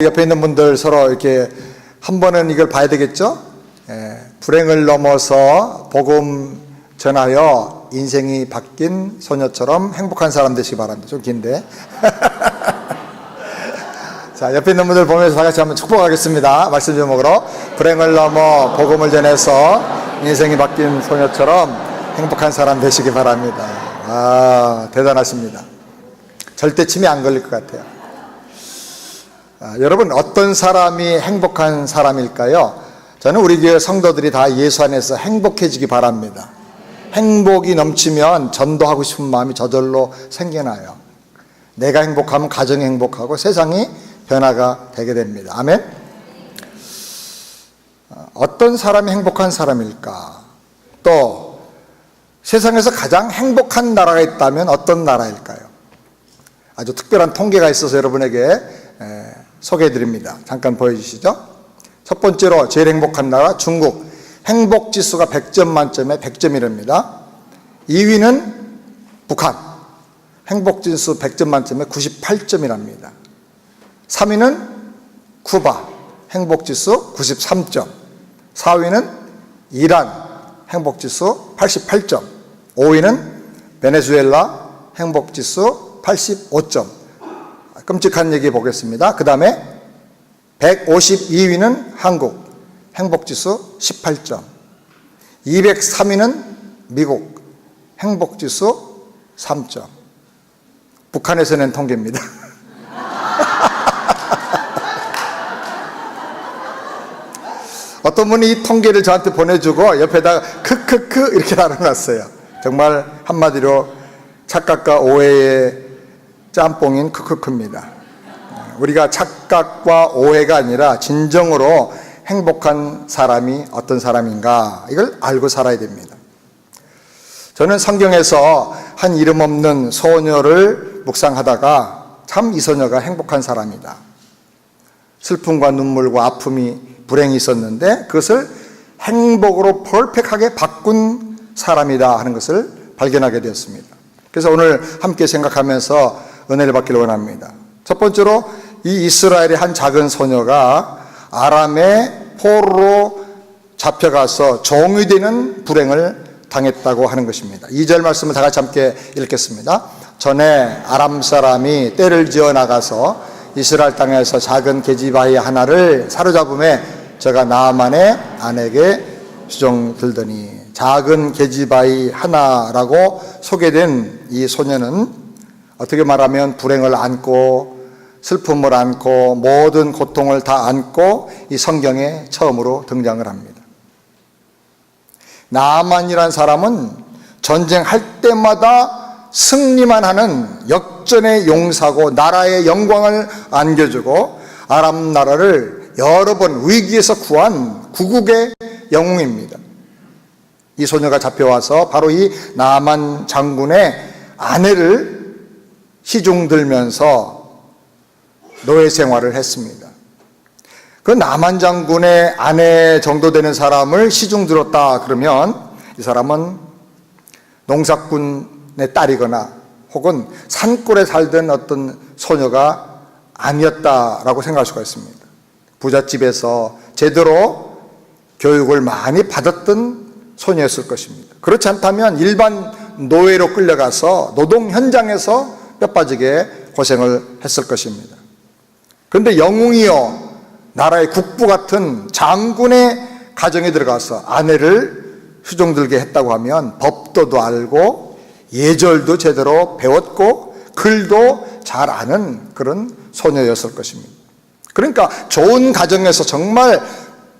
옆에 있는 분들 서로 이렇게 한 번은 이걸 봐야 되겠죠? 불행을 넘어서 복음 전하여 인생이 바뀐 소녀처럼 행복한 사람 되시기 바랍니다. 좀 긴데. 자, 옆에 있는 분들 보면서 다 같이 한번 축복하겠습니다. 말씀 제목으로 불행을 넘어 복음을 전해서 인생이 바뀐 소녀처럼 행복한 사람 되시기 바랍니다. 아, 대단하십니다. 절대 침이 안 걸릴 것 같아요. 여러분, 어떤 사람이 행복한 사람일까요? 저는 우리 교회 성도들이 다 예수 안에서 행복해지기 바랍니다. 행복이 넘치면 전도하고 싶은 마음이 저절로 생겨나요. 내가 행복하면 가정이 행복하고 세상이 변화가 되게 됩니다. 아멘? 어떤 사람이 행복한 사람일까? 또 세상에서 가장 행복한 나라가 있다면 어떤 나라일까요? 아주 특별한 통계가 있어서 여러분에게 소개해드립니다. 잠깐 보여주시죠. 첫 번째로 제일 행복한 나라 중국. 행복지수가 100점 만점에 100점이랍니다. 2위는 북한. 행복지수 100점 만점에 98점이랍니다. 3위는 쿠바. 행복지수 93점. 4위는 이란. 행복지수 88점. 5위는 베네수엘라. 행복지수 85점. 끔찍한 얘기 보겠습니다. 그 다음에 152위는 한국. 행복지수 18점. 203위는 미국. 행복지수 3점. 북한에서 낸 통계입니다. 어떤 분이 이 통계를 저한테 보내주고 옆에다가 크크크 이렇게 달아놨어요. 정말 한마디로 착각과 오해의 짬뽕인 크크크입니다. 우리가 착각과 오해가 아니라 진정으로 행복한 사람이 어떤 사람인가, 이걸 알고 살아야 됩니다. 저는 성경에서 한 이름 없는 소녀를 묵상하다가 참 이 소녀가 행복한 사람이다. 슬픔과 눈물과 아픔이 불행이 있었는데 그것을 행복으로 퍼펙트하게 바꾼 사람이다 하는 것을 발견하게 되었습니다. 그래서 오늘 함께 생각하면서 은혜를 받기를 원합니다. 첫 번째로 이 이스라엘의 한 작은 소녀가 아람의 포로로 잡혀가서 종이 되는 불행을 당했다고 하는 것입니다. 2절 말씀을 다 같이 함께 읽겠습니다. 전에 아람 사람이 떼를 지어 나가서 이스라엘 땅에서 작은 계집아이 하나를 사로잡음에 저가 나아만의 아내에게 수종 들더니, 작은 계집아이 하나라고 소개된 이 소녀는 어떻게 말하면 불행을 안고 슬픔을 안고 모든 고통을 다 안고 이 성경에 처음으로 등장을 합니다. 나아만이라는 사람은 전쟁할 때마다 승리만 하는 역전의 용사고 나라의 영광을 안겨주고 아람 나라를 여러 번 위기에서 구한 구국의 영웅입니다. 이 소녀가 잡혀와서 바로 이 나아만 장군의 아내를 시중 들면서 노예 생활을 했습니다. 그 나만 장군의 아내 정도 되는 사람을 시중 들었다 그러면 이 사람은 농사꾼의 딸이거나 혹은 산골에 살던 어떤 소녀가 아니었다라고 생각할 수가 있습니다. 부잣집에서 제대로 교육을 많이 받았던 소녀였을 것입니다. 그렇지 않다면 일반 노예로 끌려가서 노동 현장에서 뼈빠지게 고생을 했을 것입니다. 그런데 영웅이요, 나라의 국부 같은 장군의 가정에 들어가서 아내를 수종들게 했다고 하면 법도도 알고 예절도 제대로 배웠고 글도 잘 아는 그런 소녀였을 것입니다. 그러니까 좋은 가정에서 정말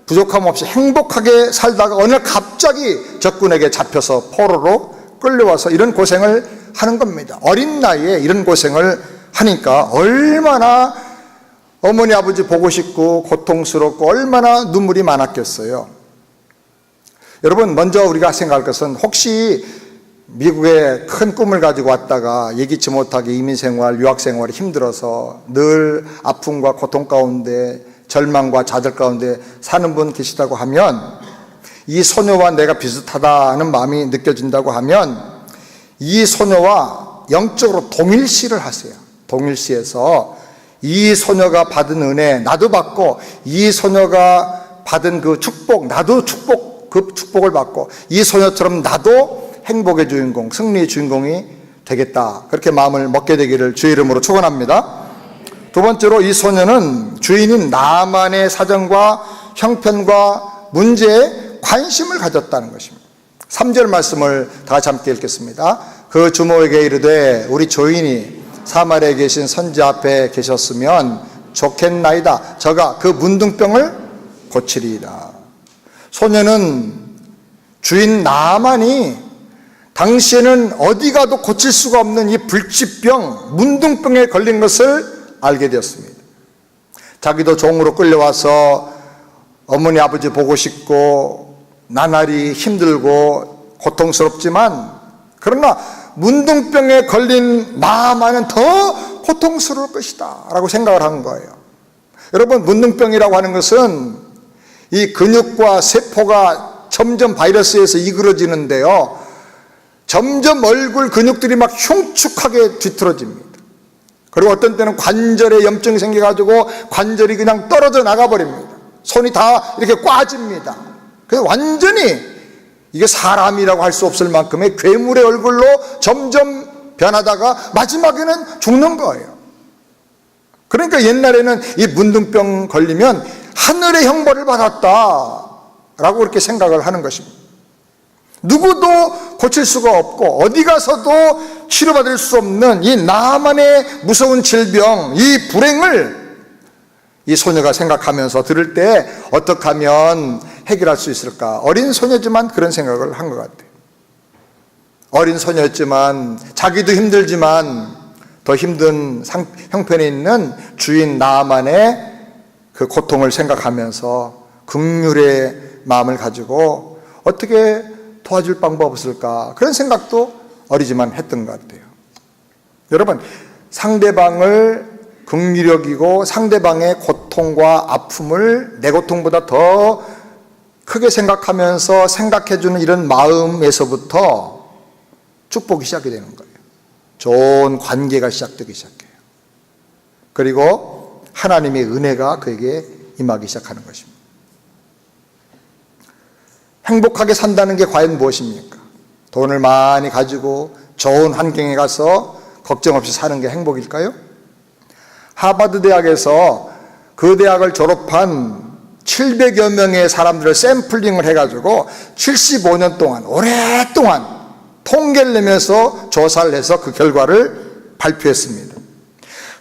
부족함 없이 행복하게 살다가 어느 날 갑자기 적군에게 잡혀서 포로로 끌려와서 이런 고생을 하는 겁니다. 어린 나이에 이런 고생을 하니까 얼마나 어머니 아버지 보고 싶고 고통스럽고 얼마나 눈물이 많았겠어요. 여러분, 먼저 우리가 생각할 것은 혹시 미국에 큰 꿈을 가지고 왔다가 예기치 못하게 이민생활, 유학생활이 힘들어서 늘 아픔과 고통 가운데 절망과 좌절 가운데 사는 분 계시다고 하면, 이 소녀와 내가 비슷하다는 마음이 느껴진다고 하면 이 소녀와 영적으로 동일시를 하세요. 동일시해서 이 소녀가 받은 은혜 나도 받고, 이 소녀가 받은 그 축복 나도 그 축복을 받고, 이 소녀처럼 나도 행복의 주인공, 승리의 주인공이 되겠다, 그렇게 마음을 먹게 되기를 주의 이름으로 축원합니다. 두 번째로, 이 소녀는 주인인 나만의 사정과 형편과 문제에 관심을 가졌다는 것입니다. 3절 말씀을 다 같이 함께 읽겠습니다. 그 주모에게 이르되 우리 주인이 사마리아에 계신 선지 앞에 계셨으면 좋겠나이다. 저가 그 문둥병을 고치리이다. 소녀는 주인 나만이 당시에는 어디 가도 고칠 수가 없는 이 불치병, 문둥병에 걸린 것을 알게 되었습니다. 자기도 종으로 끌려와서 어머니 아버지 보고 싶고 나날이 힘들고 고통스럽지만, 그러나 문둥병에 걸린 나만은 더 고통스러울 것이다 라고 생각을 한 거예요. 여러분, 문둥병이라고 하는 것은 이 근육과 세포가 점점 바이러스에서 이그러지는데요, 점점 얼굴 근육들이 막 흉측하게 뒤틀어집니다. 그리고 어떤 때는 관절에 염증이 생겨가지고 관절이 그냥 떨어져 나가버립니다. 손이 다 이렇게 꽈집니다. 그래서 완전히 이게 사람이라고 할 수 없을 만큼의 괴물의 얼굴로 점점 변하다가 마지막에는 죽는 거예요. 그러니까 옛날에는 이 문둥병 걸리면 하늘의 형벌을 받았다라고 그렇게 생각을 하는 것입니다. 누구도 고칠 수가 없고 어디 가서도 치료받을 수 없는 이 나만의 무서운 질병, 이 불행을 이 소녀가 생각하면서 들을 때 어떻게 하면 해결할 수 있을까? 어린 소녀지만 그런 생각을 한 것 같아요. 어린 소녀였지만, 자기도 힘들지만 더 힘든 형편에 있는 주인 나만의 그 고통을 생각하면서 긍휼의 마음을 가지고 어떻게 도와줄 방법 없을까? 그런 생각도 어리지만 했던 것 같아요. 여러분, 상대방을 긍휼히 여기고 상대방의 고통과 아픔을 내 고통보다 더 크게 생각하면서 생각해주는 이런 마음에서부터 축복이 시작이 되는 거예요. 좋은 관계가 시작되기 시작해요. 그리고 하나님의 은혜가 그에게 임하기 시작하는 것입니다. 행복하게 산다는 게 과연 무엇입니까? 돈을 많이 가지고 좋은 환경에 가서 걱정 없이 사는 게 행복일까요? 하버드 대학에서 그 대학을 졸업한 700여 명의 사람들을 샘플링을 해가지고 75년 동안, 오랫동안 통계를 내면서 조사를 해서 그 결과를 발표했습니다.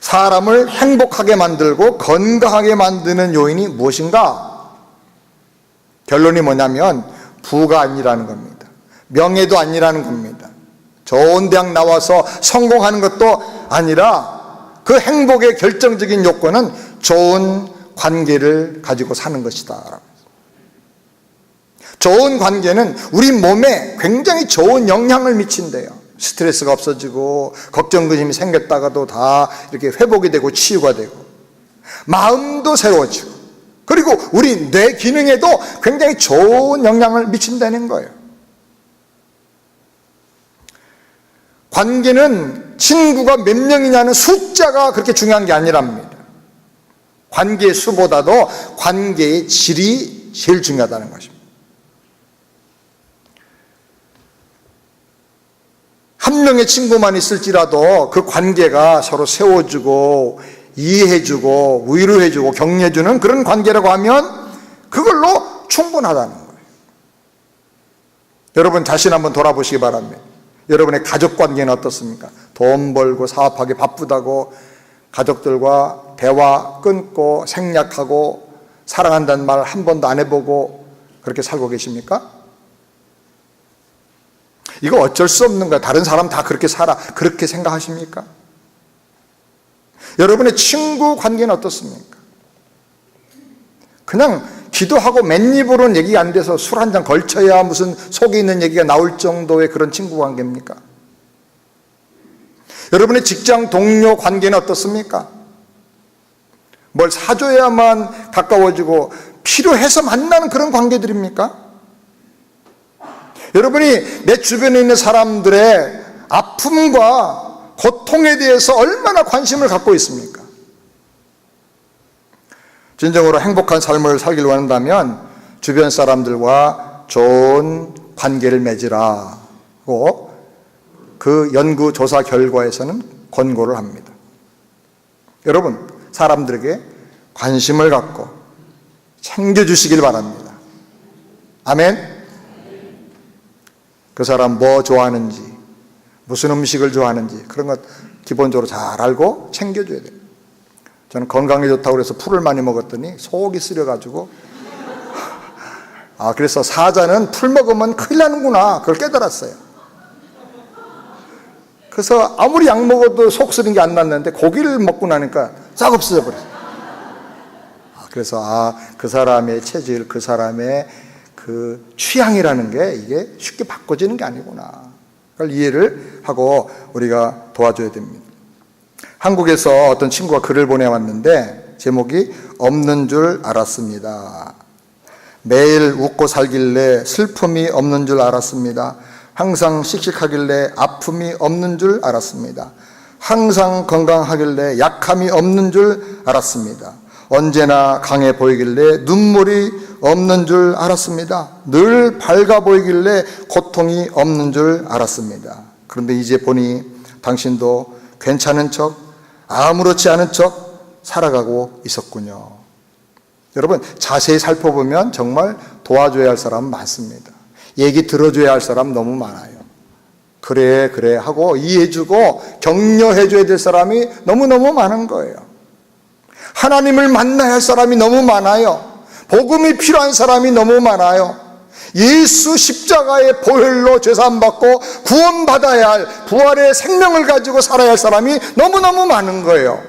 사람을 행복하게 만들고 건강하게 만드는 요인이 무엇인가? 결론이 뭐냐면 부가 아니라는 겁니다. 명예도 아니라는 겁니다. 좋은 대학 나와서 성공하는 것도 아니라 그 행복의 결정적인 요건은 좋은 관계를 가지고 사는 것이다. 좋은 관계는 우리 몸에 굉장히 좋은 영향을 미친대요. 스트레스가 없어지고 걱정 근심이 생겼다가도 다 이렇게 회복이 되고 치유가 되고 마음도 새로워지고, 그리고 우리 뇌 기능에도 굉장히 좋은 영향을 미친다는 거예요. 관계는 친구가 몇 명이냐는 숫자가 그렇게 중요한 게 아니랍니다. 관계의 수보다도 관계의 질이 제일 중요하다는 것입니다. 한 명의 친구만 있을지라도 그 관계가 서로 세워주고 이해해주고 위로해주고 격려해주는 그런 관계라고 하면 그걸로 충분하다는 거예요. 여러분 자신 한번 돌아보시기 바랍니다. 여러분의 가족 관계는 어떻습니까? 돈 벌고 사업하기 바쁘다고 가족들과 대화 끊고 생략하고 사랑한다는 말 한 번도 안 해보고 그렇게 살고 계십니까? 이거 어쩔 수 없는 거야. 다른 사람 다 그렇게 살아. 그렇게 생각하십니까? 여러분의 친구 관계는 어떻습니까? 그냥 기도하고 맨입으로는 얘기가 안 돼서 술 한 잔 걸쳐야 무슨 속에 있는 얘기가 나올 정도의 그런 친구 관계입니까? 여러분의 직장 동료 관계는 어떻습니까? 뭘 사줘야만 가까워지고 필요해서 만나는 그런 관계들입니까? 여러분이 내 주변에 있는 사람들의 아픔과 고통에 대해서 얼마나 관심을 갖고 있습니까? 진정으로 행복한 삶을 살기를 원한다면 주변 사람들과 좋은 관계를 맺으라고 그 연구 조사 결과에서는 권고를 합니다. 여러분, 사람들에게 관심을 갖고 챙겨주시길 바랍니다. 아멘? 그 사람 뭐 좋아하는지, 무슨 음식을 좋아하는지 그런 것 기본적으로 잘 알고 챙겨줘야 돼요. 저는 건강에 좋다고 그래서 풀을 많이 먹었더니 속이 쓰려가지고 그래서 사자는 풀 먹으면 큰일 나는구나, 그걸 깨달았어요. 그래서 아무리 약 먹어도 속 쓰는 게 안 났는데 고기를 먹고 나니까 싹 없어져 버렸어요. 그래서 그 사람의 체질, 그 사람의 그 취향이라는 게 이게 쉽게 바꿔지는 게 아니구나, 그걸 이해를 하고 우리가 도와줘야 됩니다. 한국에서 어떤 친구가 글을 보내왔는데 제목이 없는 줄 알았습니다. 매일 웃고 살길래 슬픔이 없는 줄 알았습니다. 항상 씩씩하길래 아픔이 없는 줄 알았습니다. 항상 건강하길래 약함이 없는 줄 알았습니다. 언제나 강해 보이길래 눈물이 없는 줄 알았습니다. 늘 밝아 보이길래 고통이 없는 줄 알았습니다. 그런데 이제 보니 당신도 괜찮은 척, 아무렇지 않은 척 살아가고 있었군요. 여러분, 자세히 살펴보면 정말 도와줘야 할 사람 많습니다. 얘기 들어줘야 할 사람 너무 많아요. 그래 하고 이해해주고 격려해줘야 될 사람이 너무너무 많은 거예요. 하나님을 만나야 할 사람이 너무 많아요. 복음이 필요한 사람이 너무 많아요. 예수 십자가의 보혈로 죄사함 받고 구원받아야 할, 부활의 생명을 가지고 살아야 할 사람이 너무너무 많은 거예요.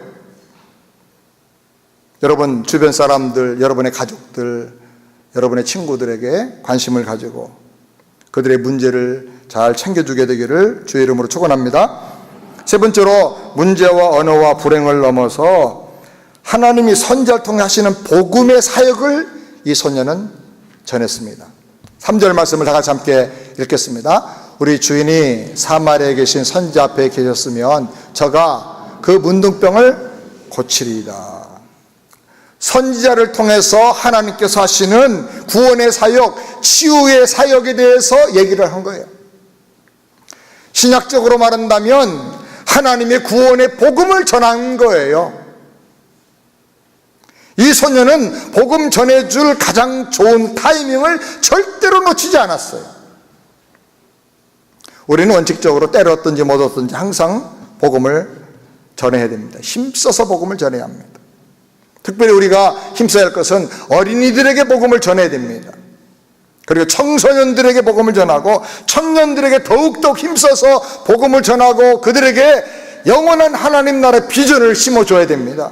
여러분 주변 사람들, 여러분의 가족들, 여러분의 친구들에게 관심을 가지고 그들의 문제를 잘 챙겨주게 되기를 주의 이름으로 축원합니다. 세 번째로, 문제와 언어와 불행을 넘어서 하나님이 선지자를 통해 하시는 복음의 사역을 이 소녀는 전했습니다. 3절 말씀을 다 같이 함께 읽겠습니다. 우리 주인이 사마리아에 계신 선지자 앞에 계셨으면 저가 그 문둥병을 고치리이다. 선지자를 통해서 하나님께서 하시는 구원의 사역, 치유의 사역에 대해서 얘기를 한 거예요. 신약적으로 말한다면 하나님의 구원의 복음을 전한 거예요. 이 소녀는 복음 전해줄 가장 좋은 타이밍을 절대로 놓치지 않았어요. 우리는 원칙적으로 때렸든지 못 얻든지 항상 복음을 전해야 됩니다. 힘써서 복음을 전해야 합니다. 특별히 우리가 힘써야 할 것은 어린이들에게 복음을 전해야 됩니다. 그리고 청소년들에게 복음을 전하고 청년들에게 더욱더 힘써서 복음을 전하고 그들에게 영원한 하나님 나라의 비전을 심어줘야 됩니다.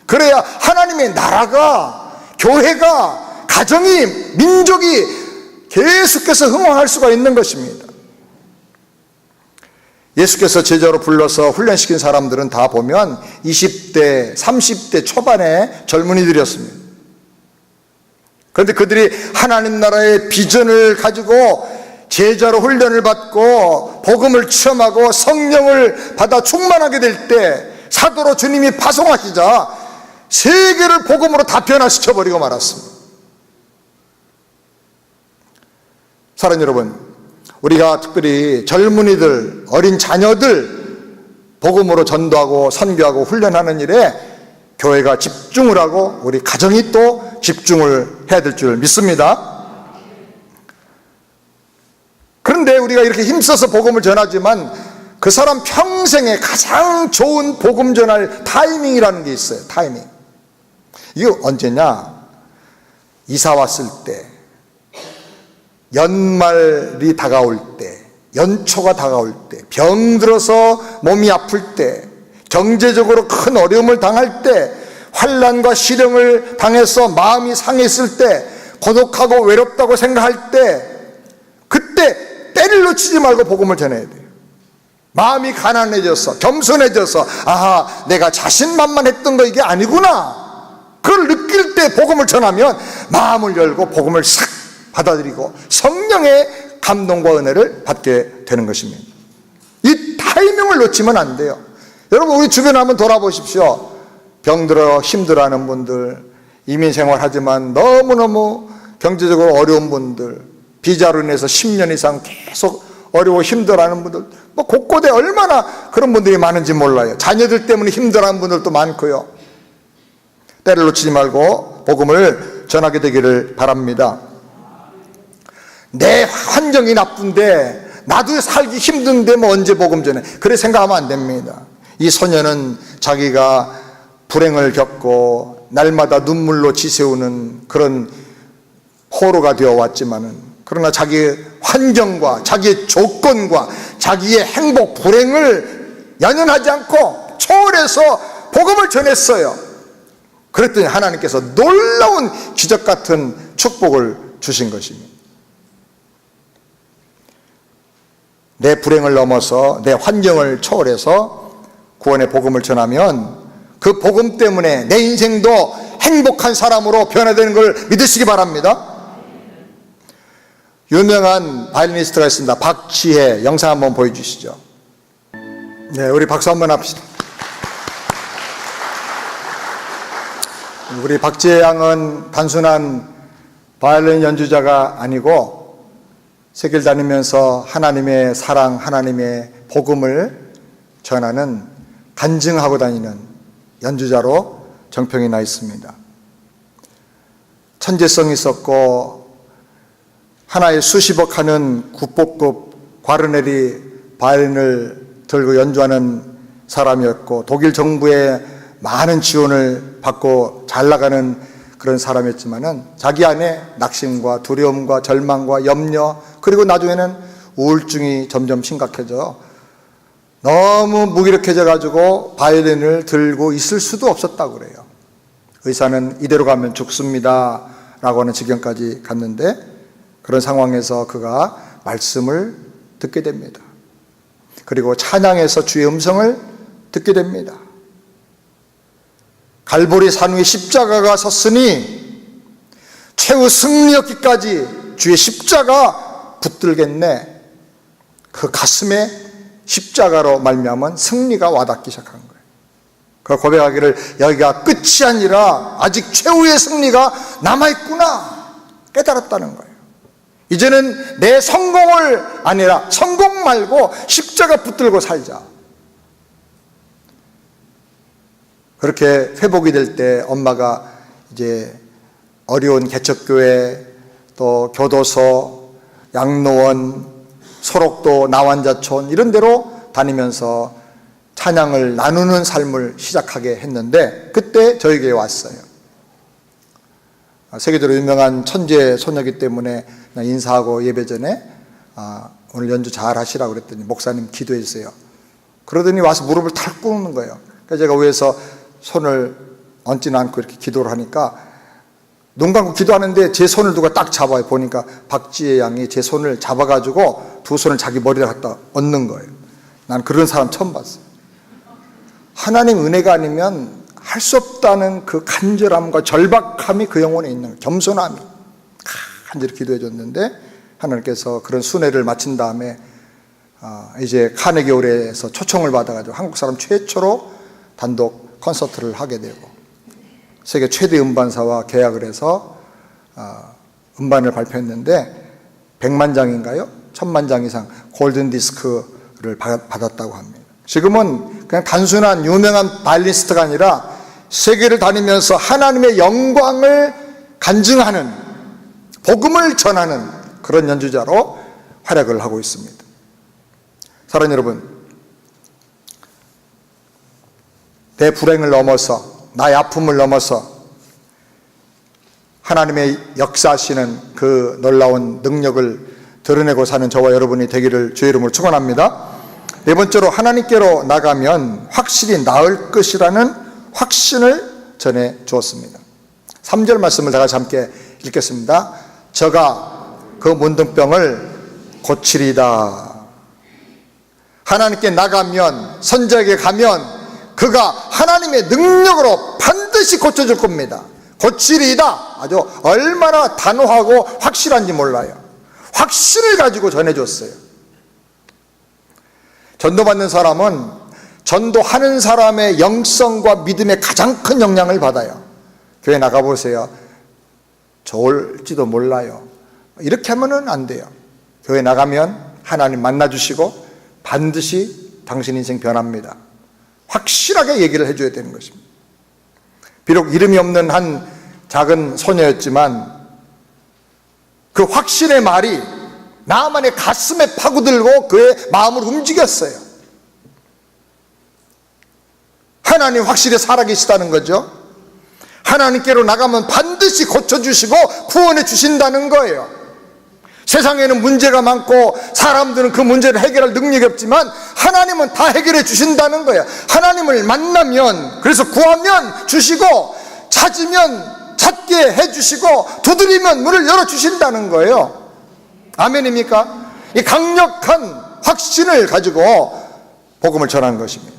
그래야 하나님의 나라가, 교회가, 가정이, 민족이 계속해서 흥황할 수가 있는 것입니다. 예수께서 제자로 불러서 훈련시킨 사람들은 다 보면 20대, 30대 초반의 젊은이들이었습니다. 그런데 그들이 하나님 나라의 비전을 가지고 제자로 훈련을 받고 복음을 체험하고 성령을 받아 충만하게 될 때 사도로 주님이 파송하시자 세계를 복음으로 다 변화시켜버리고 말았습니다. 사랑하는 여러분, 우리가 특별히 젊은이들, 어린 자녀들 복음으로 전도하고 선교하고 훈련하는 일에 교회가 집중을 하고 우리 가정이 또 집중을 해야 될 줄 믿습니다. 그런데 우리가 이렇게 힘써서 복음을 전하지만 그 사람 평생에 가장 좋은 복음 전할 타이밍이라는 게 있어요. 타이밍. 이게 언제냐? 이사 왔을 때, 연말이 다가올 때, 연초가 다가올 때, 병들어서 몸이 아플 때, 경제적으로 큰 어려움을 당할 때, 환난과 시련을 당해서 마음이 상했을 때, 고독하고 외롭다고 생각할 때, 그때 때를 놓치지 말고 복음을 전해야 돼요. 마음이 가난해져서, 겸손해져서, 아하, 내가 자신만만했던 거 이게 아니구나, 그걸 느낄 때 복음을 전하면 마음을 열고 복음을 싹 받아들이고 성령의 감동과 은혜를 받게 되는 것입니다. 이 타이밍을 놓치면 안 돼요. 여러분, 우리 주변 한번 돌아보십시오. 병들어 힘들어하는 분들, 이민 생활하지만 너무너무 경제적으로 어려운 분들, 비자로 인해서 10년 이상 계속 어려워 힘들어하는 분들, 뭐 곳곳에 얼마나 그런 분들이 많은지 몰라요. 자녀들 때문에 힘들어하는 분들도 많고요. 때를 놓치지 말고 복음을 전하게 되기를 바랍니다. 내 환경이 나쁜데 나도 살기 힘든데 뭐 언제 복음 전해, 그래 생각하면 안 됩니다. 이 소녀는 자기가 불행을 겪고 날마다 눈물로 지새우는 그런 포로가 되어 왔지만은, 그러나 자기의 환경과 자기의 조건과 자기의 행복, 불행을 연연하지 않고 초월해서 복음을 전했어요. 그랬더니 하나님께서 놀라운 기적 같은 축복을 주신 것입니다. 내 불행을 넘어서 내 환경을 초월해서 구원의 복음을 전하면 그 복음 때문에 내 인생도 행복한 사람으로 변화되는 걸 믿으시기 바랍니다. 유명한 바이올리니스트가 있습니다. 박지혜. 영상 한번 보여주시죠. 네, 우리 박수 한번 합시다. 우리 박지혜 양은 단순한 바이올린 연주자가 아니고 세계를 다니면서 하나님의 사랑, 하나님의 복음을 전하는, 간증하고 다니는 연주자로 정평이 나 있습니다. 천재성이 있었고 하나에 수십억 하는 국보급 과르네리 바이올린을 들고 연주하는 사람이었고, 독일 정부의 많은 지원을 받고 잘 나가는 그런 사람이었지만은 자기 안에 낙심과 두려움과 절망과 염려, 그리고 나중에는 우울증이 점점 심각해져 너무 무기력해져 가지고 바이올린을 들고 있을 수도 없었다고 그래요. 의사는 이대로 가면 죽습니다 라고 하는 지경까지 갔는데, 그런 상황에서 그가 말씀을 듣게 됩니다. 그리고 찬양에서 주의 음성을 듣게 됩니다. 갈보리 산 위에 십자가가 섰으니 최후 승리 얻기까지 주의 십자가 붙들겠네. 그 가슴에 십자가로 말미암은 승리가 와닿기 시작한 거예요. 그 고백하기를 여기가 끝이 아니라 아직 최후의 승리가 남아있구나 깨달았다는 거예요. 이제는 내 성공을 아니라 성공 말고 십자가 붙들고 살자. 그렇게 회복이 될 때 엄마가 이제 어려운 개척교회, 또 교도소, 양로원, 소록도, 나환자촌 이런 데로 다니면서 찬양을 나누는 삶을 시작하게 했는데, 그때 저에게 왔어요. 세계적으로 유명한 천재 소녀이기 때문에 인사하고 예배 전에 오늘 연주 잘 하시라고 그랬더니 목사님 기도해 주세요. 그러더니 와서 무릎을 탁 꿇는 거예요. 그래서 제가 위에서 손을 얹지는 않고 이렇게 기도를 하니까, 눈 감고 기도하는데 제 손을 누가 딱 잡아요. 보니까 박지혜 양이 제 손을 잡아가지고 두 손을 자기 머리에 갖다 얹는 거예요. 난 그런 사람 처음 봤어요. 하나님 은혜가 아니면 할 수 없다는 그 간절함과 절박함이 그 영혼에 있는 거예요. 겸손함이. 간절히 기도해 줬는데 하나님께서 그런 순회를 마친 다음에 이제 카네기 홀에서 초청을 받아가지고 한국 사람 최초로 단독 콘서트를 하게 되고, 세계 최대 음반사와 계약을 해서 음반을 발표했는데 100만 장인가요? 1000만 장 이상 골든 디스크를 받았다고 합니다. 지금은 그냥 단순한 유명한 바이올리니스트가 아니라 세계를 다니면서 하나님의 영광을 간증하는, 복음을 전하는 그런 연주자로 활약을 하고 있습니다. 사랑하는 여러분, 내 불행을 넘어서, 나의 아픔을 넘어서 하나님의 역사하시는 그 놀라운 능력을 드러내고 사는 저와 여러분이 되기를 주의 이름으로 축원합니다. 네 번째로, 하나님께로 나가면 확실히 나을 것이라는 확신을 전해 주었습니다. 3절 말씀을 다 같이 함께 읽겠습니다. 저가 그 문둥병을 고치리다. 하나님께 나가면, 선지자에게 가면 그가 하나님의 능력으로 반드시 고쳐줄 겁니다. 고치리다. 아주 얼마나 단호하고 확실한지 몰라요. 확신을 가지고 전해줬어요. 전도받는 사람은 전도하는 사람의 영성과 믿음에 가장 큰 영향을 받아요. 교회 나가보세요. 좋을지도 몰라요. 이렇게 하면은 안 돼요. 교회 나가면 하나님 만나주시고 반드시 당신 인생 변합니다. 확실하게 얘기를 해줘야 되는 것입니다. 비록 이름이 없는 한 작은 소녀였지만 그 확신의 말이 나만의 가슴에 파고들고 그의 마음을 움직였어요. 하나님 확실히 살아계시다는 거죠. 하나님께로 나가면 반드시 고쳐주시고 구원해 주신다는 거예요. 세상에는 문제가 많고 사람들은 그 문제를 해결할 능력이 없지만 하나님은 다 해결해 주신다는 거예요. 하나님을 만나면, 그래서 구하면 주시고, 찾으면 찾게 해주시고, 두드리면 문을 열어주신다는 거예요. 아멘입니까? 이 강력한 확신을 가지고 복음을 전하는 것입니다.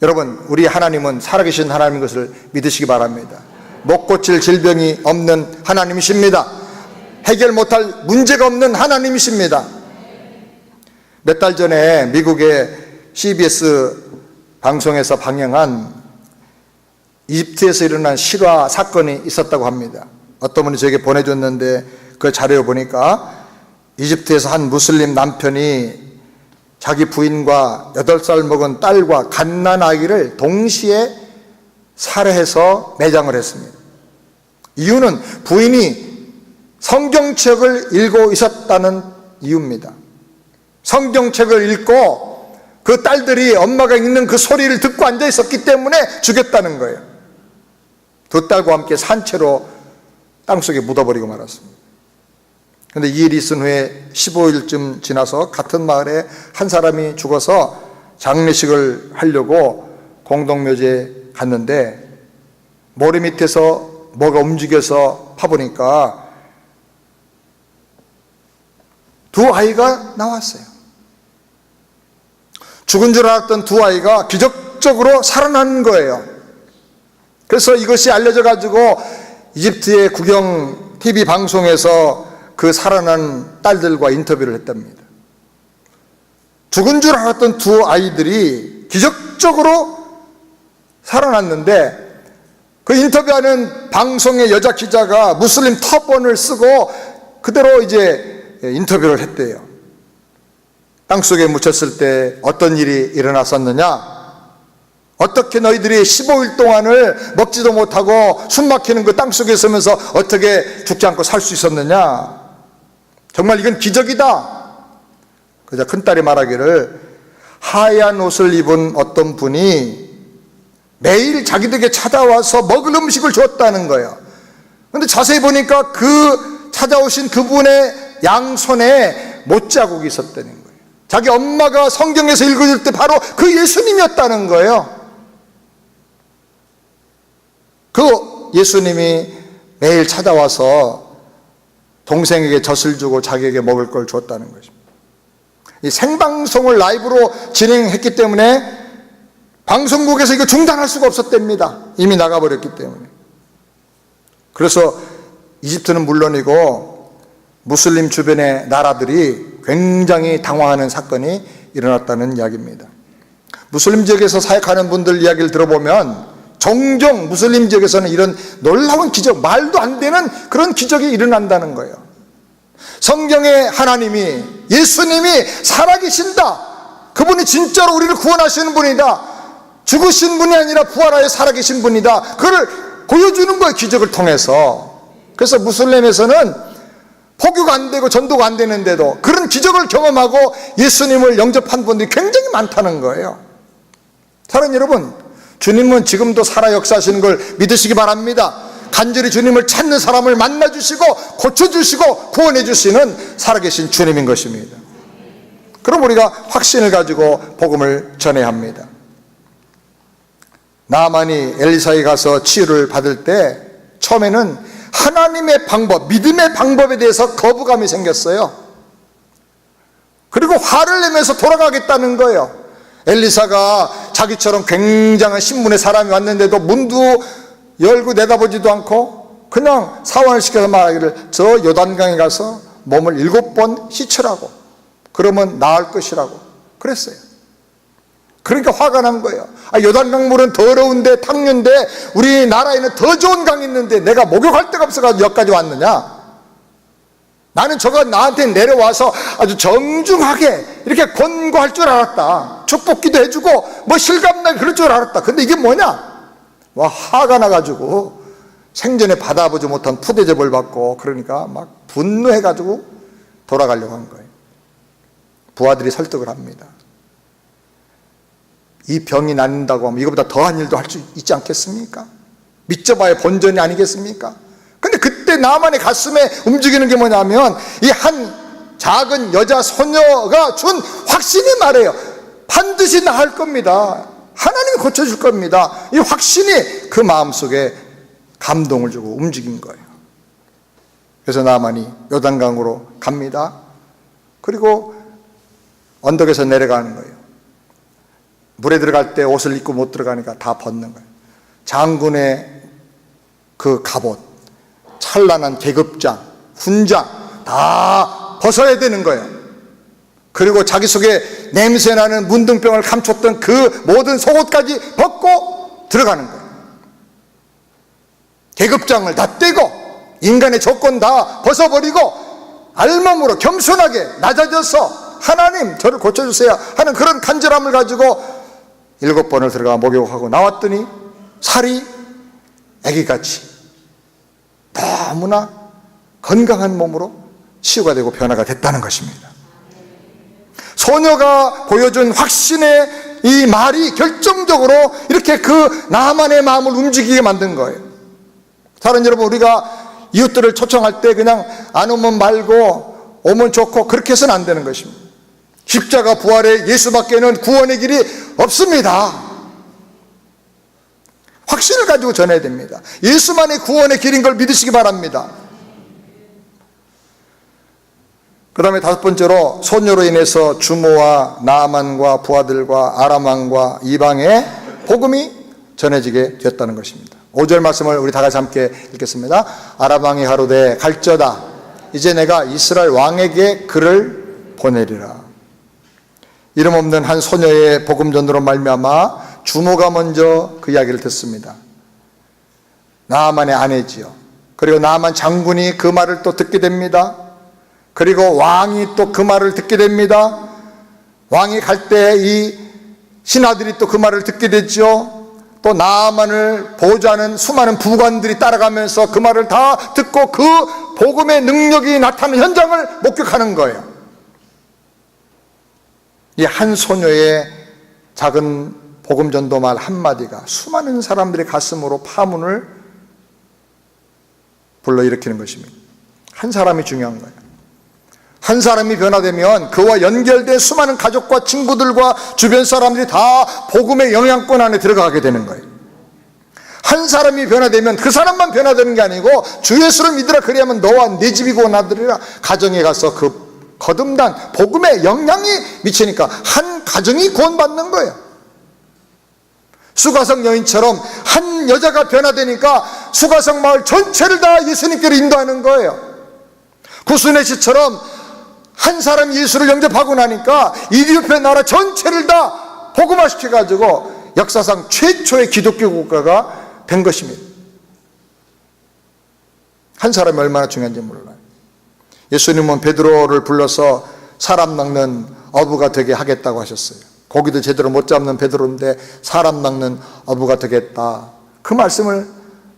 여러분, 우리 하나님은 살아계신 하나님인 것을 믿으시기 바랍니다. 못 고칠 질병이 없는 하나님이십니다. 해결 못할 문제가 없는 하나님이십니다. 몇 달 전에 미국의 CBS 방송에서 방영한 이집트에서 일어난 실화 사건이 있었다고 합니다. 어떤 분이 저에게 보내줬는데 그 자료를 보니까 이집트에서 한 무슬림 남편이 자기 부인과 8살 먹은 딸과 갓난아기를 동시에 살해해서 매장을 했습니다. 이유는 부인이 성경책을 읽고 있었다는 이유입니다. 성경책을 읽고 그 딸들이 엄마가 읽는 그 소리를 듣고 앉아 있었기 때문에 죽였다는 거예요. 두 딸과 함께 산채로 땅속에 묻어버리고 말았습니다. 그런데 이 일이 있은 후에 15일쯤 지나서 같은 마을에 한 사람이 죽어서 장례식을 하려고 공동묘지에 갔는데 머리 밑에서 뭐가 움직여서 파보니까 두 아이가 나왔어요. 죽은 줄 알았던 두 아이가 기적적으로 살아난 거예요. 그래서 이것이 알려져 가지고 이집트의 국영 TV 방송에서 그 살아난 딸들과 인터뷰를 했답니다. 죽은 줄 알았던 두 아이들이 기적적으로 살아났는데 그 인터뷰하는 방송의 여자 기자가 무슬림 터번을 쓰고 그대로 이제 인터뷰를 했대요. 땅속에 묻혔을 때 어떤 일이 일어났었느냐? 어떻게 너희들이 15일 동안을 먹지도 못하고 숨 막히는 그 땅속에 있으면서 어떻게 죽지 않고 살 수 있었느냐? 정말 이건 기적이다. 그래서 큰딸이 말하기를 하얀 옷을 입은 어떤 분이 매일 자기들에게 찾아와서 먹을 음식을 줬다는 거예요. 그런데 자세히 보니까 그 찾아오신 그분의 양손에 못자국이 있었다는 거예요. 자기 엄마가 성경에서 읽어줄 때 바로 그 예수님이었다는 거예요. 그 예수님이 매일 찾아와서 동생에게 젖을 주고 자기에게 먹을 걸 줬다는 것입니다. 이 생방송을 라이브로 진행했기 때문에 방송국에서 이거 중단할 수가 없었답니다. 이미 나가버렸기 때문에. 그래서 이집트는 물론이고 무슬림 주변의 나라들이 굉장히 당황하는 사건이 일어났다는 이야기입니다. 무슬림 지역에서 사역하는 분들 이야기를 들어보면 종종 무슬림 지역에서는 이런 놀라운 기적, 말도 안 되는 그런 기적이 일어난다는 거예요. 성경의 하나님이, 예수님이 살아계신다. 그분이 진짜로 우리를 구원하시는 분이다. 죽으신 분이 아니라 부활하여 살아계신 분이다. 그걸 보여주는 거예요, 기적을 통해서. 그래서 무슬림에서는 포교가 안 되고 전도가 안 되는데도 그런 기적을 경험하고 예수님을 영접한 분들이 굉장히 많다는 거예요. 사랑하는 여러분, 주님은 지금도 살아 역사하시는 걸 믿으시기 바랍니다. 간절히 주님을 찾는 사람을 만나주시고 고쳐주시고 구원해주시는 살아계신 주님인 것입니다. 그럼 우리가 확신을 가지고 복음을 전해야 합니다. 나아만이 엘리사에 가서 치유를 받을 때 처음에는 하나님의 방법, 믿음의 방법에 대해서 거부감이 생겼어요. 그리고 화를 내면서 돌아가겠다는 거예요. 엘리사가 자기처럼 굉장한 신분의 사람이 왔는데도 문도 열고 내다보지도 않고 그냥 사환을 시켜서 말하기를 저 요단강에 가서 몸을 7번 씻으라고, 그러면 나을 것이라고 그랬어요. 그러니까 화가 난 거예요. 요단강물은 더러운데 탕류인데 우리나라에는 더 좋은 강이 있는데 내가 목욕할 데가 없어가지고 여기까지 왔느냐? 나는 저가 나한테 내려와서 아주 정중하게 이렇게 권고할 줄 알았다. 축복기도 해주고 뭐 실감나게 그럴 줄 알았다. 근데 이게 뭐냐? 와, 화가 나가지고 생전에 받아보지 못한 푸대접을 받고, 그러니까 막 분노해가지고 돌아가려고 한 거예요. 부하들이 설득을 합니다. 이 병이 낫는다고 하면 이거보다 더한 일도 할 수 있지 않겠습니까? 믿져봐야 본전이 아니겠습니까? 근데 그때 나만의 가슴에 움직이는 게 뭐냐면 이 한 작은 여자 소녀가 준 확신이 말해요. 반드시 나을 겁니다. 하나님이 고쳐줄 겁니다. 이 확신이 그 마음속에 감동을 주고 움직인 거예요. 그래서 나만이 요단강으로 갑니다. 그리고 언덕에서 내려가는 거예요. 물에 들어갈 때 옷을 입고 못 들어가니까 다 벗는 거예요. 장군의 그 갑옷, 찬란한 계급장, 훈장 다 벗어야 되는 거예요. 그리고 자기 속에 냄새나는 문둥병을 감췄던 그 모든 속옷까지 벗고 들어가는 거예요. 계급장을 다 떼고 인간의 조건 다 벗어버리고 알몸으로 겸손하게 낮아져서 하나님 저를 고쳐주세요 하는 그런 간절함을 가지고 7번을 들어가 목욕하고 나왔더니 살이 애기같이 너무나 건강한 몸으로 치유가 되고 변화가 됐다는 것입니다. 소녀가 보여준 확신의 이 말이 결정적으로 이렇게 그 나만의 마음을 움직이게 만든 거예요. 다른 여러분, 우리가 이웃들을 초청할 때 그냥 안 오면 말고 오면 좋고 그렇게 해서는 안 되는 것입니다. 십자가 부활의 예수밖에는 구원의 길이 없습니다. 확신을 가지고 전해야 됩니다. 예수만이 구원의 길인 걸 믿으시기 바랍니다. 그 다음에 5번째로 소녀로 인해서 주모와 나아만과 부하들과 아람 왕과 이방의 복음이 전해지게 됐다는 것입니다. 5절 말씀을 우리 다 같이 함께 읽겠습니다. 아람 왕이 가로되 갈저다 이제 내가 이스라엘 왕에게 글을 보내리라. 이름 없는 한 소녀의 복음 전도로 말미암아 주모가 먼저 그 이야기를 듣습니다. 나아만의 아내지요. 그리고 나아만 장군이 그 말을 또 듣게 됩니다. 그리고 왕이 또 그 말을 듣게 됩니다. 왕이 갈 때 이 신하들이 또 그 말을 듣게 됐죠. 또 나아만을 보호하는 수많은 부관들이 따라가면서 그 말을 다 듣고 그 복음의 능력이 나타나는 현장을 목격하는 거예요. 이 한 소녀의 작은 복음 전도 말 한마디가 수많은 사람들의 가슴으로 파문을 불러일으키는 것입니다. 한 사람이 중요한 거예요. 한 사람이 변화되면 그와 연결된 수많은 가족과 친구들과 주변 사람들이 다 복음의 영향권 안에 들어가게 되는 거예요. 한 사람이 변화되면 그 사람만 변화되는 게 아니고 주 예수를 믿으라 그리하면 너와 네 집이 구원하리라. 가정에 가서 그 거듭난 복음의 영향이 미치니까 한 가정이 구원받는 거예요. 수가성 여인처럼 한 여자가 변화되니까 수가성 마을 전체를 다 예수님께로 인도하는 거예요. 구순의 시처럼 한 사람이 예수를 영접하고 나니까 이디오피아 나라 전체를 다 복음화시켜가지고 역사상 최초의 기독교 국가가 된 것입니다. 한 사람이 얼마나 중요한지 몰라요. 예수님은 베드로를 불러서 사람 낚는 어부가 되게 하겠다고 하셨어요. 고기도 제대로 못 잡는 베드로인데 사람 낚는 어부가 되겠다. 그 말씀을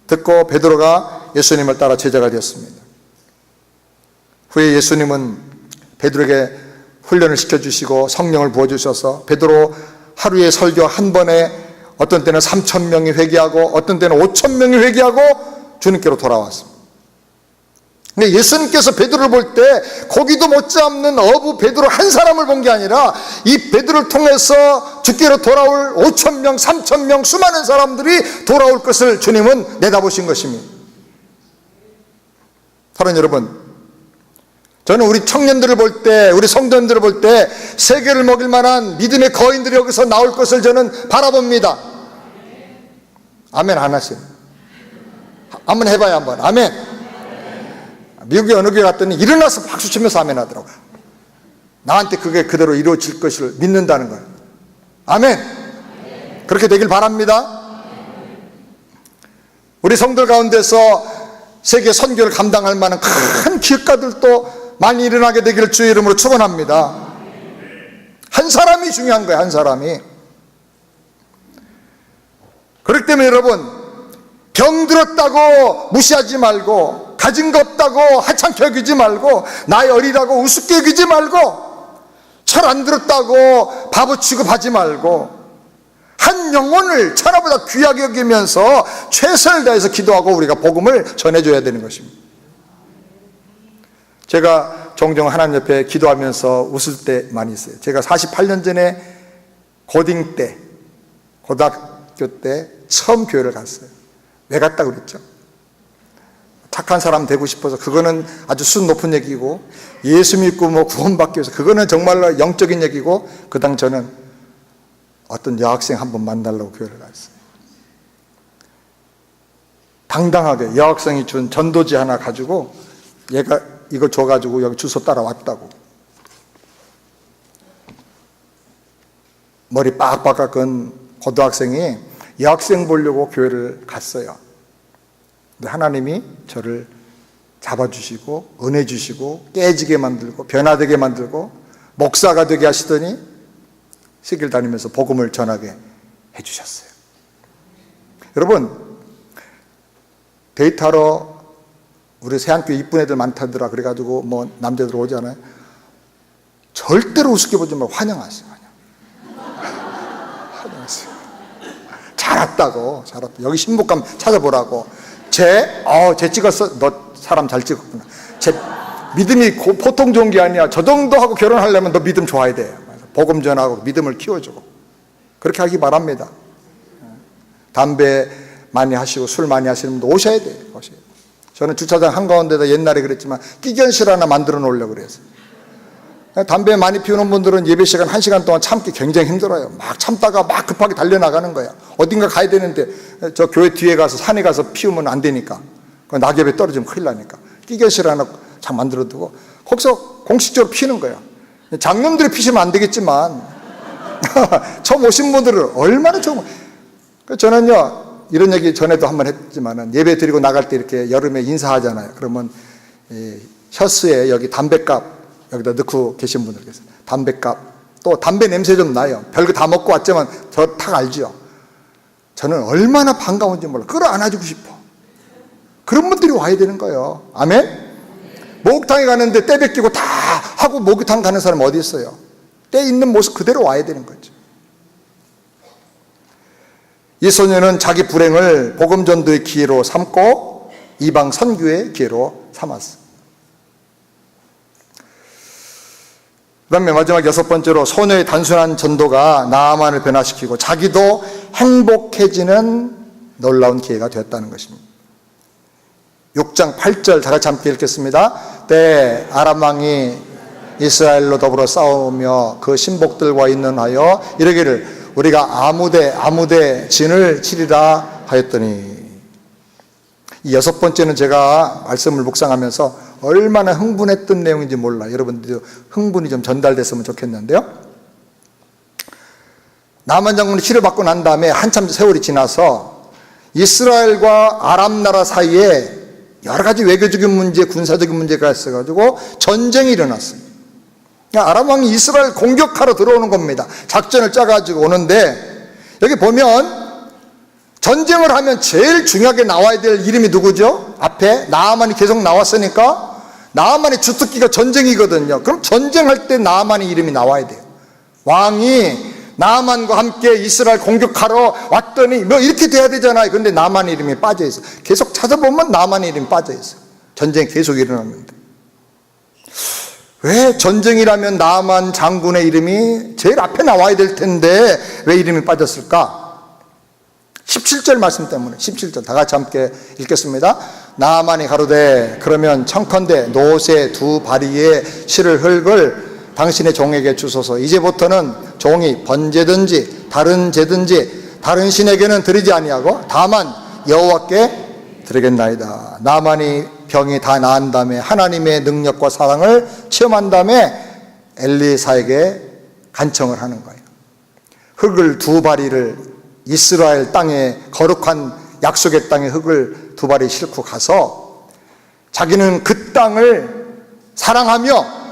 듣고 베드로가 예수님을 따라 제자가 되었습니다. 후에 예수님은 베드로에게 훈련을 시켜주시고 성령을 부어주셔서 베드로 하루에 설교 한 번에 어떤 때는 3,000명이 회개하고 어떤 때는 5,000명이 회개하고 주님께로 돌아왔습니다. 근데 예수님께서 베드로를 볼 때 고기도 못 잡는 어부 베드로 한 사람을 본 게 아니라 이 베드로를 통해서 주께로 돌아올 5,000명, 3,000명 수많은 사람들이 돌아올 것을 주님은 내다보신 것입니다. 사랑하는 여러분, 저는 우리 청년들을 볼 때, 우리 성도님들을 볼 때 세계를 먹일 만한 믿음의 거인들이 여기서 나올 것을 저는 바라봅니다. 아멘 안 하세요? 한번 해봐요. 한번 아멘. 미국의 어느 교회 갔더니 일어나서 박수치면서 아멘 하더라고요. 나한테 그게 그대로 이루어질 것을 믿는다는 거예요. 아멘. 그렇게 되길 바랍니다. 우리 성들 가운데서 세계 선교를 감당할 만한 큰 기업가들도 많이 일어나게 되기를 주의 이름으로 축원합니다. 한 사람이 중요한 거예요. 한 사람이. 그렇기 때문에 여러분, 병들었다고 무시하지 말고, 가진 거 없다고 하찮게 여기지 말고, 나이 어리다고 우습게 여기지 말고, 철 안 들었다고 바보 취급하지 말고, 한 영혼을 천하보다 귀하게 여기면서 최선을 다해서 기도하고 우리가 복음을 전해줘야 되는 것입니다. 제가 종종 하나님 옆에 기도하면서 웃을 때 많이 있어요. 제가 48년 전에 고딩 때, 고등학교 때 처음 교회를 갔어요. 왜 갔다고 그랬죠? 착한 사람 되고 싶어서. 그거는 아주 수준 높은 얘기고, 예수 믿고 뭐 구원받기 위해서, 그거는 정말로 영적인 얘기고, 그 당 저는 어떤 여학생 한 번 만나려고 교회를 갔어요. 당당하게 여학생이 준 전도지 하나 가지고 얘가 이걸 줘가지고 여기 주소 따라왔다고. 머리 빡빡 깎은 고등학생이 여학생 보려고 교회를 갔어요. 근데 하나님이 저를 잡아주시고 은혜 주시고 깨지게 만들고 변화되게 만들고 목사가 되게 하시더니 세계를 다니면서 복음을 전하게 해주셨어요. 여러분, 데이트하러 우리 세안교회 이쁜 애들 많다더라 그래가지고 뭐 남자들 오잖아요. 절대로 우습게 보지 말고 환영하세요. 환영하세요. 잘 왔다고. 여기 신복감 찾아보라고. 쟤 찍었어. 너 사람 잘 찍었구나. 쟤 믿음이 보통 좋은 게 아니야. 저 정도 하고 결혼하려면 너 믿음 좋아야 돼. 복음 전하고 믿음을 키워주고 그렇게 하기 바랍니다. 담배 많이 하시고 술 많이 하시는 분도 오셔야 돼요. 저는 주차장 한가운데다 옛날에 그랬지만 끼견실 하나 만들어 놓으려고 그랬어요. 담배 많이 피우는 분들은 예배 시간 1시간 동안 참기 굉장히 힘들어요. 막 참다가 막 급하게 달려나가는 거야. 어딘가 가야 되는데 저 교회 뒤에 가서 산에 가서 피우면 안 되니까, 낙엽에 떨어지면 큰일 나니까 끼견실 하나 참 만들어 두고 거기서 공식적으로 피우는 거예요. 장놈들이 피시면 안 되겠지만 처음 오신 분들은 얼마나 좋은. 저는요 이런 얘기 전에도 한번 했지만 예배 드리고 나갈 때 이렇게 여름에 인사하잖아요. 그러면 셔츠에 여기 담배값 여기다 넣고 계신 분들 계세요. 담배값, 또 담배 냄새 좀 나요. 별거 다 먹고 왔지만 저 딱 알죠. 저는 얼마나 반가운지 몰라. 끌어안아주고 싶어. 그런 분들이 와야 되는 거예요. 아멘. 목욕탕에 가는데 때 벗기고 다 하고 목욕탕 가는 사람 어디 있어요? 때 있는 모습 그대로 와야 되는 거죠. 이 소녀는 자기 불행을 복음 전도의 기회로 삼고 이방 선교의 기회로 삼았어. 그 다음에 마지막 6번째로 소녀의 단순한 전도가 나아만을 변화시키고 자기도 행복해지는 놀라운 기회가 되었다는 것입니다. 6장 8절 다 같이 함께 읽겠습니다. 때 아람 왕이 이스라엘로 더불어 싸우며 그 신복들과 있는하여 이르기를 우리가 아무데 진을 치리라 하였더니, 이 6번째는 제가 말씀을 묵상하면서 얼마나 흥분했던 내용인지 몰라. 여러분들도 흥분이 좀 전달됐으면 좋겠는데요. 나만 장군이 치료받고 난 다음에 한참 세월이 지나서 이스라엘과 아람 나라 사이에 여러 가지 외교적인 문제, 군사적인 문제가 있어가지고 전쟁이 일어났어요. 아람 왕이 이스라엘 공격하러 들어오는 겁니다. 작전을 짜가지고 오는데, 여기 보면 전쟁을 하면 제일 중요하게 나와야 될 이름이 누구죠? 앞에 나아만이 계속 나왔으니까 나아만의 주특기가 전쟁이거든요. 그럼 전쟁할 때 나아만의 이름이 나와야 돼요. 왕이 나아만과 함께 이스라엘 공격하러 왔더니 뭐 이렇게 돼야 되잖아요. 그런데 나아만의 이름이 빠져있어. 계속 찾아보면 나아만의 이름이 빠져있어. 전쟁이 계속 일어났는데 왜 전쟁이라면 나아만 장군의 이름이 제일 앞에 나와야 될 텐데 왜 이름이 빠졌을까? 17절 말씀 때문에. 17절 다 같이 함께 읽겠습니다. 나아만이 가로되 그러면 청컨대 노새 2바리에 실을 흙을 당신의 종에게 주소서. 이제부터는 종이 번제든지 다른 제든지 다른 신에게는 드리지 아니하고 다만 여호와께 드리겠나이다. 나아만이 병이 다 나은 다음에 하나님의 능력과 사랑을 체험한 다음에 엘리사에게 간청을 하는 거예요. 흙을 2바리를 이스라엘 땅에, 거룩한 약속의 땅에 흙을 두 발이 싣고 가서 자기는 그 땅을 사랑하며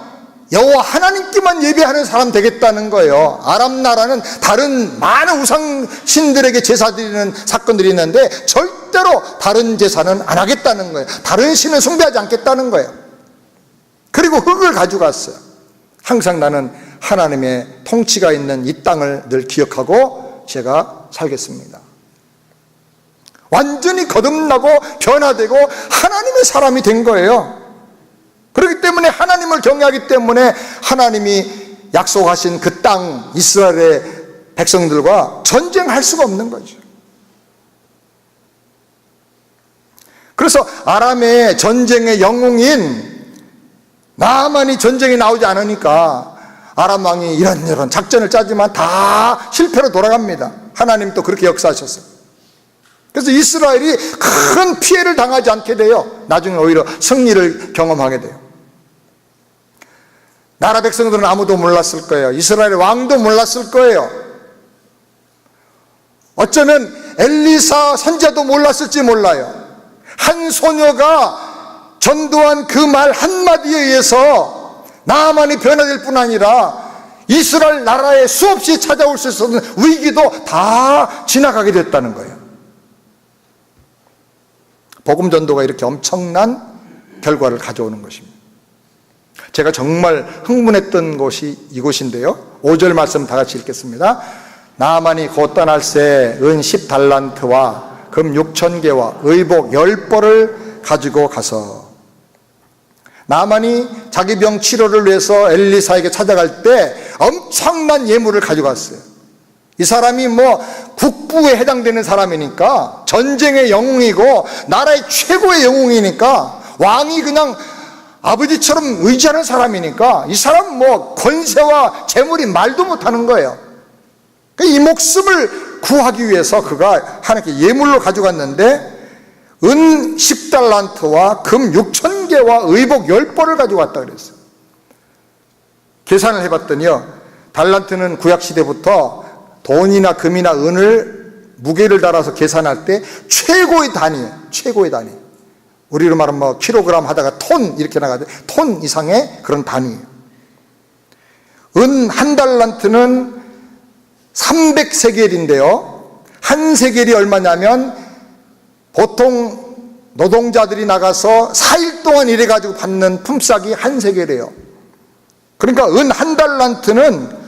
여호와 하나님께만 예배하는 사람 되겠다는 거예요. 아람 나라는 다른 많은 우상 신들에게 제사 드리는 사건들이 있는데 절대로 다른 제사는 안 하겠다는 거예요. 다른 신은 숭배하지 않겠다는 거예요. 그리고 흙을 가져갔어요. 항상 나는 하나님의 통치가 있는 이 땅을 늘 기억하고 제가 살겠습니다. 완전히 거듭나고 변화되고 하나님의 사람이 된 거예요. 그렇기 때문에 하나님을 경외하기 때문에 하나님이 약속하신 그 땅 이스라엘의 백성들과 전쟁할 수가 없는 거죠. 그래서 아람의 전쟁의 영웅인 나아만이 전쟁에 나오지 않으니까 아람 왕이 이런저런 작전을 짜지만 다 실패로 돌아갑니다. 하나님 또 그렇게 역사하셨어요. 그래서 이스라엘이 큰 피해를 당하지 않게 돼요. 나중에 오히려 승리를 경험하게 돼요. 나라 백성들은 아무도 몰랐을 거예요. 이스라엘의 왕도 몰랐을 거예요. 어쩌면 엘리사 선지자도 몰랐을지 몰라요. 한 소녀가 전도한 그 말 한마디에 의해서 나아만이 변화될 뿐 아니라 이스라엘 나라에 수없이 찾아올 수 있었던 위기도 다 지나가게 됐다는 거예요. 복음 전도가 이렇게 엄청난 결과를 가져오는 것입니다. 제가 정말 흥분했던 곳이 이곳인데요. 5절 말씀 다 같이 읽겠습니다. 나아만이 곧 떠날 새 은 10달란트와 금 6,000개와 의복 10벌을 가지고 가서 나아만이 자기 병 치료를 위해서 엘리사에게 찾아갈 때 엄청난 예물을 가져갔어요. 이 사람이 국부에 해당되는 사람이니까 전쟁의 영웅이고 나라의 최고의 영웅이니까 왕이 그냥 아버지처럼 의지하는 사람이니까 이 사람 권세와 재물이 말도 못하는 거예요. 이 목숨을 구하기 위해서 그가 하나님께 예물로 가져갔는데 은 10달란트와 금 6,000개와 의복 10벌을 가져갔다 그랬어요. 계산을 해봤더니요, 달란트는 구약시대부터 돈이나 금이나 은을 무게를 달아서 계산할 때 최고의 단위예요. 최고의 단위. 우리로 말하면 킬로그램 하다가 톤 이렇게 나가죠. 톤 이상의 그런 단위예요. 은 한 달란트는 300세겔인데요. 한 세겔이 얼마냐면 보통 노동자들이 나가서 4일 동안 일해가지고 받는 품삯이 한 세겔이에요. 그러니까 은 한 달란트는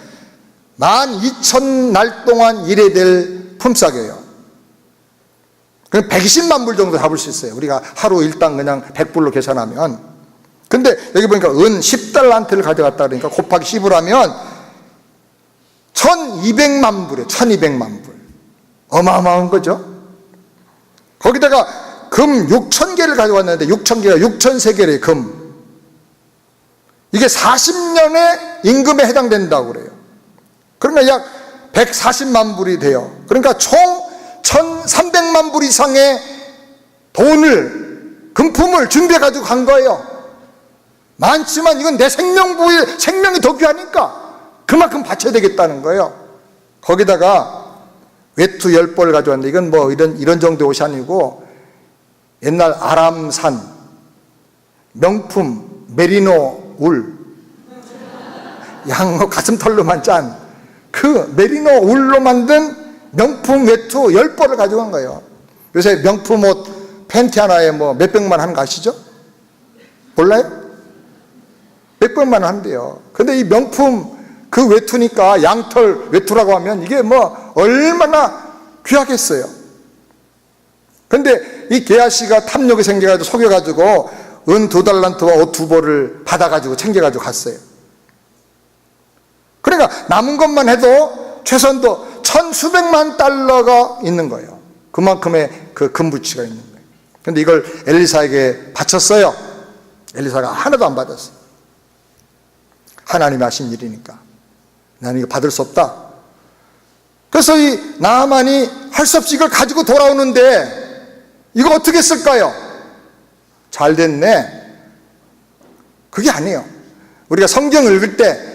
12,000날 동안 일해야 될 품삯이에요. 그럼 120만 불 정도 잡을 수 있어요. 우리가 하루 일당 그냥 100불로 계산하면. 근데 여기 보니까 은 10달란트를 가져갔다 그러니까 곱하기 10을 하면 1200만 불이에요. 1200만 불. 어마어마한 거죠. 거기다가 금 6,000개를 가져왔는데 6,000개가 6,000세겔의 금. 이게 40년의 임금에 해당된다고 그래요. 그러니까 약 140만 불이 돼요. 그러니까 총 1,300만 불 이상의 돈을, 금품을 준비해가지고 간 거예요. 많지만 이건 내 생명이 더 귀하니까 그만큼 바쳐야 되겠다는 거예요. 거기다가 외투 10벌 가져왔는데 이건 이런 정도 옷이 아니고 옛날 아람산 명품 메리노 울, 양 가슴털로만 짠 그 메리노 울로 만든 명품 외투 10벌을 가져간 거예요. 요새 명품 옷 팬티 하나에 몇백만 하는 거 아시죠? 몰라요? 몇백만 원 한대요. 근데 이 명품 그 외투니까 양털 외투라고 하면 이게 얼마나 귀하겠어요. 근데 이 게하시가 탐욕이 생겨가지고 속여가지고 은 2달란트와 옷 2벌을 받아가지고 챙겨가지고 갔어요. 그러니까 남은 것만 해도 최소한도 1,수백만 달러가 있는 거예요. 그만큼의 그 금부치가 있는 거예요. 근데 이걸 엘리사에게 바쳤어요. 엘리사가 하나도 안 받았어요. 하나님이 하신 일이니까 나는 이거 받을 수 없다. 그래서 이 나아만이 할 수 없이 이걸 가지고 돌아오는데 이거 어떻게 쓸까요? 잘 됐네. 그게 아니에요. 우리가 성경을 읽을 때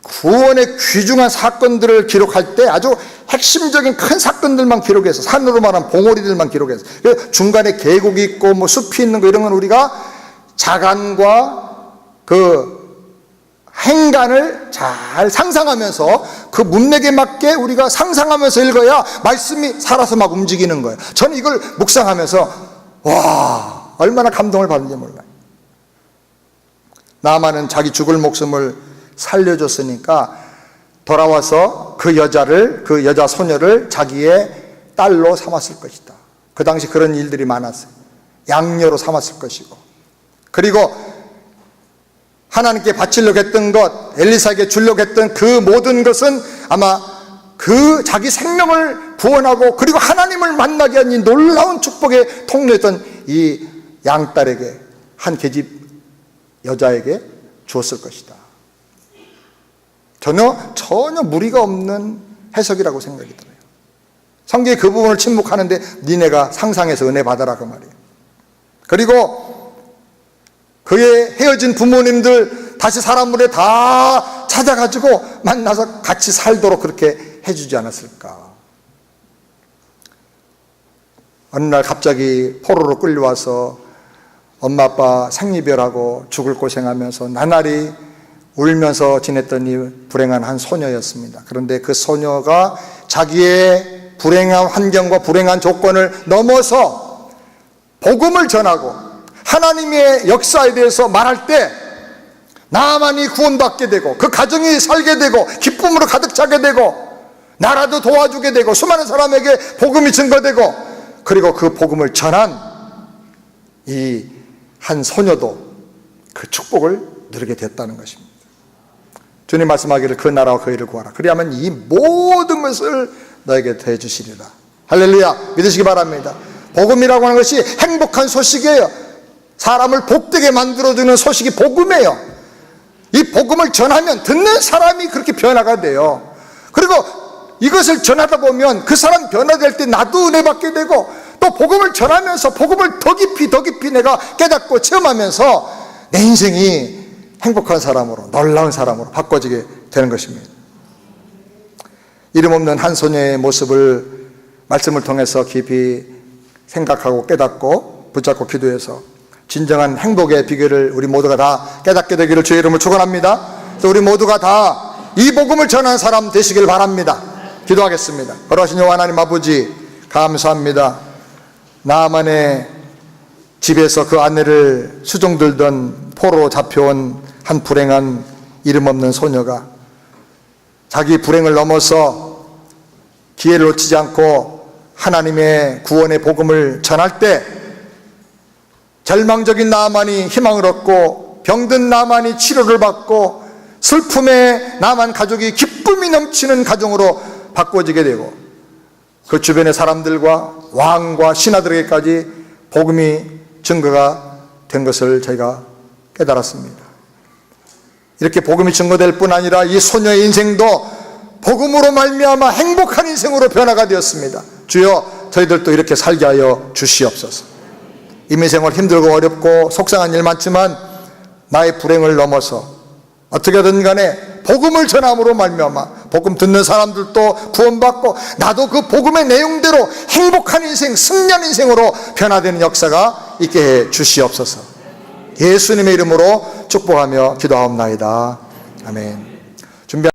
구원의 귀중한 사건들을 기록할 때 아주 핵심적인 큰 사건들만 기록해서, 산으로 말하면 봉우리들만 기록해서, 중간에 계곡이 있고 뭐 숲이 있는 거 이런 건 우리가 자간과 그 행간을 잘 상상하면서 그 문맥에 맞게 우리가 상상하면서 읽어야 말씀이 살아서 막 움직이는 거예요. 저는 이걸 묵상하면서 와, 얼마나 감동을 받는지 몰라요. 나만은 자기 죽을 목숨을 살려줬으니까 돌아와서 그 여자 소녀를 자기의 딸로 삼았을 것이다. 그 당시 그런 일들이 많았어요. 양녀로 삼았을 것이고, 그리고 하나님께 바치려고 했던 것, 엘리사에게 주려고 했던 그 모든 것은 아마 그 자기 생명을 구원하고 그리고 하나님을 만나게 한 이 놀라운 축복의 통로였던 이 양딸에게, 한 계집 여자에게 주었을 것이다. 전혀 무리가 없는 해석이라고 생각이 들어요. 성경에 그 부분을 침묵하는데 니네가 상상해서 은혜 받아라 그 말이에요. 그리고 그의 헤어진 부모님들 다시 사람들에 다 찾아가지고 만나서 같이 살도록 그렇게 해주지 않았을까. 어느 날 갑자기 포로로 끌려와서 엄마 아빠 생이별하고 죽을 고생하면서 나날이 울면서 지냈던 이 불행한 한 소녀였습니다. 그런데 그 소녀가 자기의 불행한 환경과 불행한 조건을 넘어서 복음을 전하고 하나님의 역사에 대해서 말할 때 나만이 구원받게 되고 그 가정이 살게 되고 기쁨으로 가득 차게 되고 나라도 도와주게 되고 수많은 사람에게 복음이 증거되고, 그리고 그 복음을 전한 이 한 소녀도 그 축복을 누리게 됐다는 것입니다. 주님 말씀하기를 그 나라와 그 일을 구하라. 그리하면 이 모든 것을 너에게 더해 주시리라. 할렐루야. 믿으시기 바랍니다. 복음이라고 하는 것이 행복한 소식이에요. 사람을 복되게 만들어주는 소식이 복음이에요. 이 복음을 전하면 듣는 사람이 그렇게 변화가 돼요. 그리고 이것을 전하다 보면 그 사람 변화될 때 나도 은혜 받게 되고, 또 복음을 전하면서 복음을 더 깊이 내가 깨닫고 체험하면서 내 인생이 행복한 사람으로, 놀라운 사람으로 바꿔지게 되는 것입니다. 이름 없는 한 소녀의 모습을 말씀을 통해서 깊이 생각하고 깨닫고 붙잡고 기도해서 진정한 행복의 비결을 우리 모두가 다 깨닫게 되기를 주의 이름으로 축원합니다. 또 우리 모두가 다 이 복음을 전하는 사람 되시길 바랍니다. 기도하겠습니다. 거룩하신 여호와 하나님 아버지, 감사합니다. 나만의 집에서 그 아내를 수종 들던 포로로 잡혀온 한 불행한 이름 없는 소녀가 자기 불행을 넘어서 기회를 놓치지 않고 하나님의 구원의 복음을 전할 때 절망적인 나만이 희망을 얻고 병든 나만이 치료를 받고 슬픔에 나만 가족이 기쁨이 넘치는 가정으로 바꿔지게 되고 그 주변의 사람들과 왕과 신하들에게까지 복음이 증거가 된 것을 저희가 깨달았습니다. 이렇게 복음이 증거될 뿐 아니라 이 소녀의 인생도 복음으로 말미암아 행복한 인생으로 변화가 되었습니다. 주여, 저희들도 이렇게 살게 하여 주시옵소서. 인생활 힘들고 어렵고 속상한 일 많지만 나의 불행을 넘어서 어떻게든 간에 복음을 전함으로 말미암아 복음 듣는 사람들도 구원받고 나도 그 복음의 내용대로 행복한 인생, 승리한 인생으로 변화되는 역사가 있게 해 주시옵소서. 예수님의 이름으로 축복하며 기도하옵나이다. 아멘.